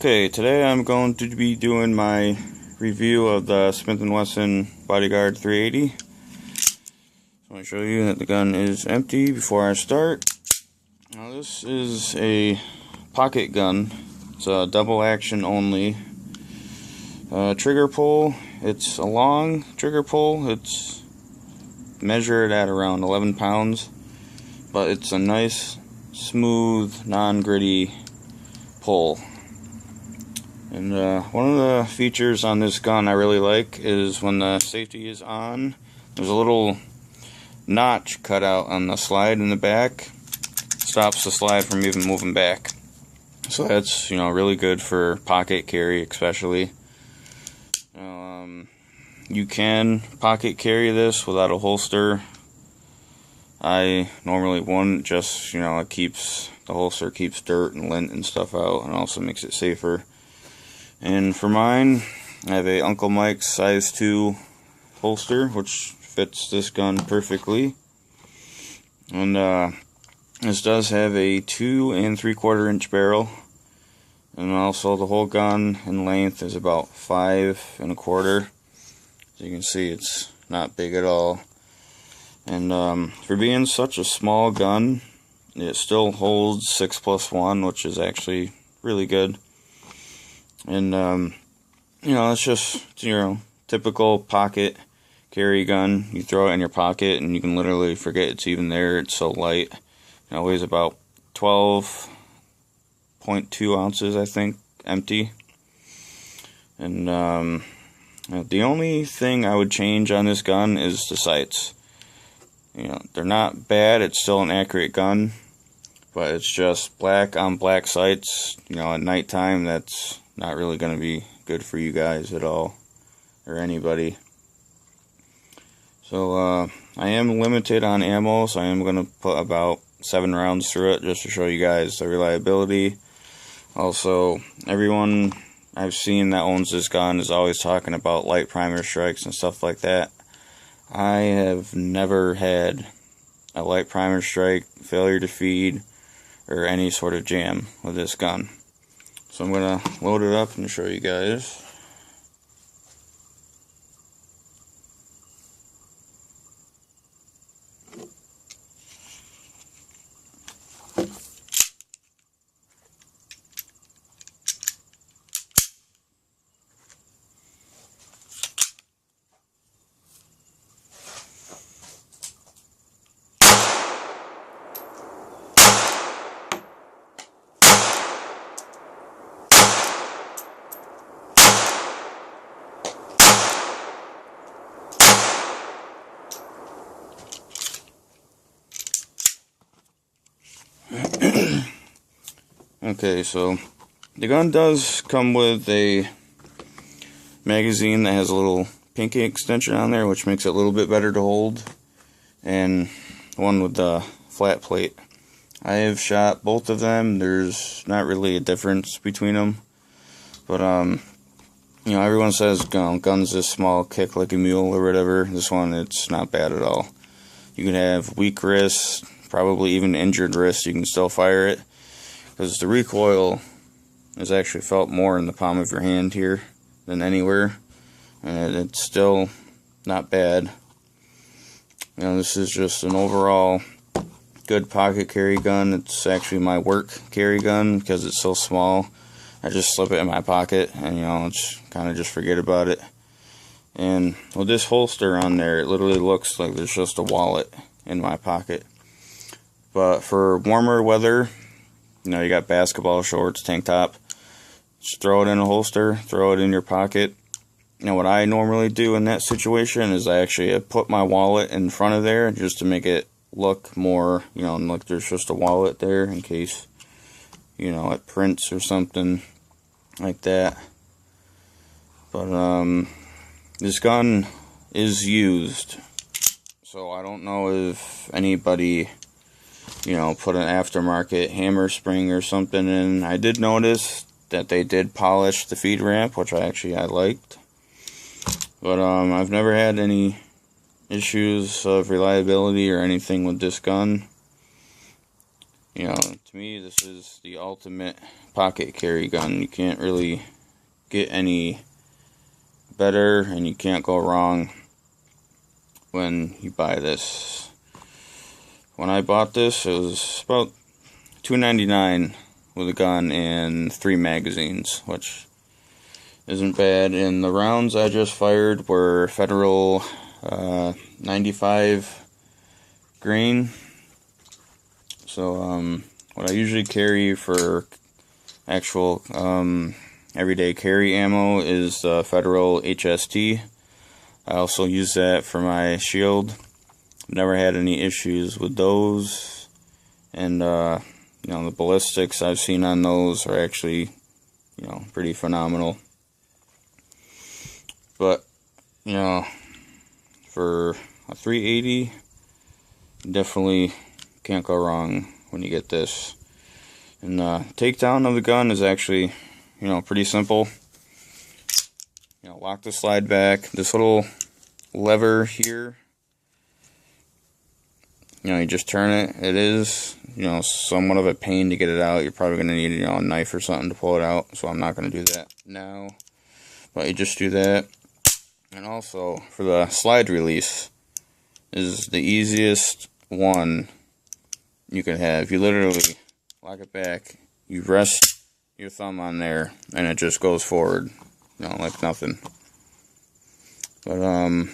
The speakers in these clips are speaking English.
Okay, today I'm going to be doing my review of the Smith&Wesson Bodyguard 380. I want to show you that the gun is empty before I start. Now this is a pocket gun. It's a double action only. Trigger pull, it's a long trigger pull. It's measured at around 11 pounds, but it's a nice, smooth, non-gritty pull. And one of the features on this gun I really like is when the safety is on, there's a little notch cut out on the slide in the back. Stops the slide from even moving back. So that's, really good for pocket carry especially. You can pocket carry this without a holster. I normally wouldn't, just, it keeps, the holster keeps dirt and lint and stuff out, and also makes it safer. And for mine, I have a Uncle Mike's size 2 holster, which fits this gun perfectly. And this does have a 2 3/4 inch barrel. And also the whole gun in length is about 5 1/4. As you can see, it's not big at all. And for being such a small gun, it still holds 6+1, which is actually really good. And it's just typical pocket carry gun. You throw it in your pocket and you can literally forget it's even there. It's so light. It weighs about 12.2 ounces, I think, empty. And the only thing I would change on this gun is the sights. They're not bad. It's still an accurate gun, but it's just black on black sights. At nighttime, that's not really going to be good for you guys at all, or anybody. So I am limited on ammo, so I am going to put about 7 rounds through it just to show you guys the reliability. Also, everyone I've seen that owns this gun is always talking about light primer strikes and stuff like that. I have never had a light primer strike, failure to feed, or any sort of jam with this gun. So I'm going to load it up and show you guys. Okay, so the gun does come with a magazine that has a little pinky extension on there, which makes it a little bit better to hold, and one with the flat plate. I have shot both of them. There's not really a difference between them, but everyone says guns this small kick like a mule or whatever. This one, it's not bad at all. You can have weak wrists, probably even injured wrists, you can still fire it, because the recoil is actually felt more in the palm of your hand here than anywhere, and it's still not bad. This is just an overall good pocket carry gun. It's actually my work carry gun because it's so small. I just slip it in my pocket and it's kind of just forget about it. And with this holster on there, it literally looks like there's just a wallet in my pocket. But for warmer weather, you got basketball shorts, tank top, just throw it in a holster, throw it in your pocket. What I normally do in that situation is I actually put my wallet in front of there just to make it look more, like there's just a wallet there in case, it prints or something like that. But this gun is used, so I don't know if anybody put an aftermarket hammer spring or something in. I did notice that they did polish the feed ramp, which I liked. But I've never had any issues of reliability or anything with this gun. you know, to me, this is the ultimate pocket carry gun. You can't really get any better, and you can't go wrong when you buy this. When I bought this, it was about $2.99 with a gun and 3 magazines, which isn't bad. And the rounds I just fired were Federal 95 grain. So what I usually carry for actual everyday carry ammo is the Federal HST. I also use that for my shield. Never had any issues with those. And you know, the ballistics I've seen on those are actually, you know, pretty phenomenal. But, you know, for a 380, definitely can't go wrong when you get this. And takedown of the gun is actually, you know, pretty simple. You know, lock the slide back. This little lever here, you know, you just turn it. It is, you know, somewhat of a pain to get it out. You're probably going to need, you know, a knife or something to pull it out. So I'm not going to do that now. But you just do that. And also, for the slide release, is the easiest one you can have. You literally lock it back, you rest your thumb on there, and it just goes forward, you know, like nothing. But one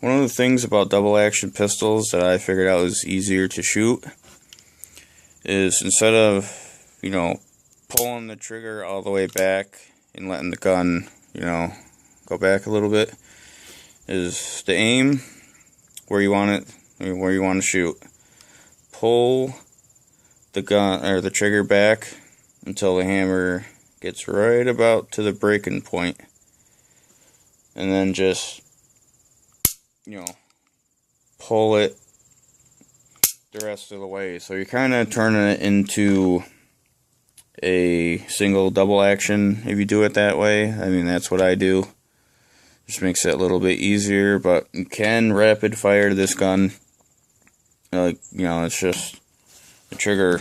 of the things about double action pistols that I figured out was easier to shoot is, instead of, you know, pulling the trigger all the way back and letting the gun, you know, go back a little bit, is to aim where you want it, where you want to shoot. Pull the gun or the trigger back until the hammer gets right about to the breaking point, and then just, you know, pull it the rest of the way. So you're kind of turning it into a single double action if you do it that way. I mean, that's what I do. Just makes it a little bit easier, but you can rapid fire this gun. Like, you know, it's just the trigger,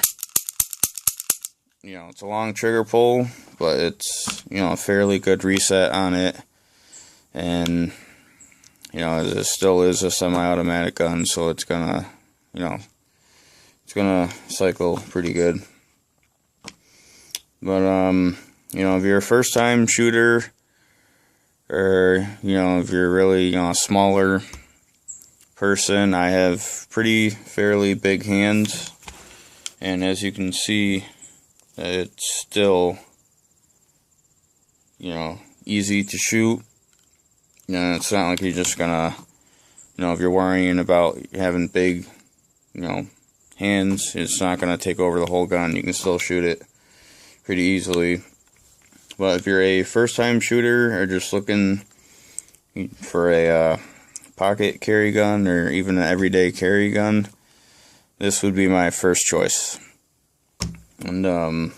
you know, it's a long trigger pull, but it's, you know, a fairly good reset on it. And, you know, it still is a semi-automatic gun, so it's gonna, you know, it's gonna cycle pretty good. But, you know, if you're a first-time shooter, or, you know, if you're really, you know, a smaller person, I have fairly big hands, and as you can see, it's still, you know, easy to shoot. You know, it's not like you're just gonna, you know, if you're worrying about having big, you know, hands, it's not gonna take over the whole gun. You can still shoot it pretty easily. But if you're a first-time shooter, or just looking for a pocket carry gun, or even an everyday carry gun, this would be my first choice. And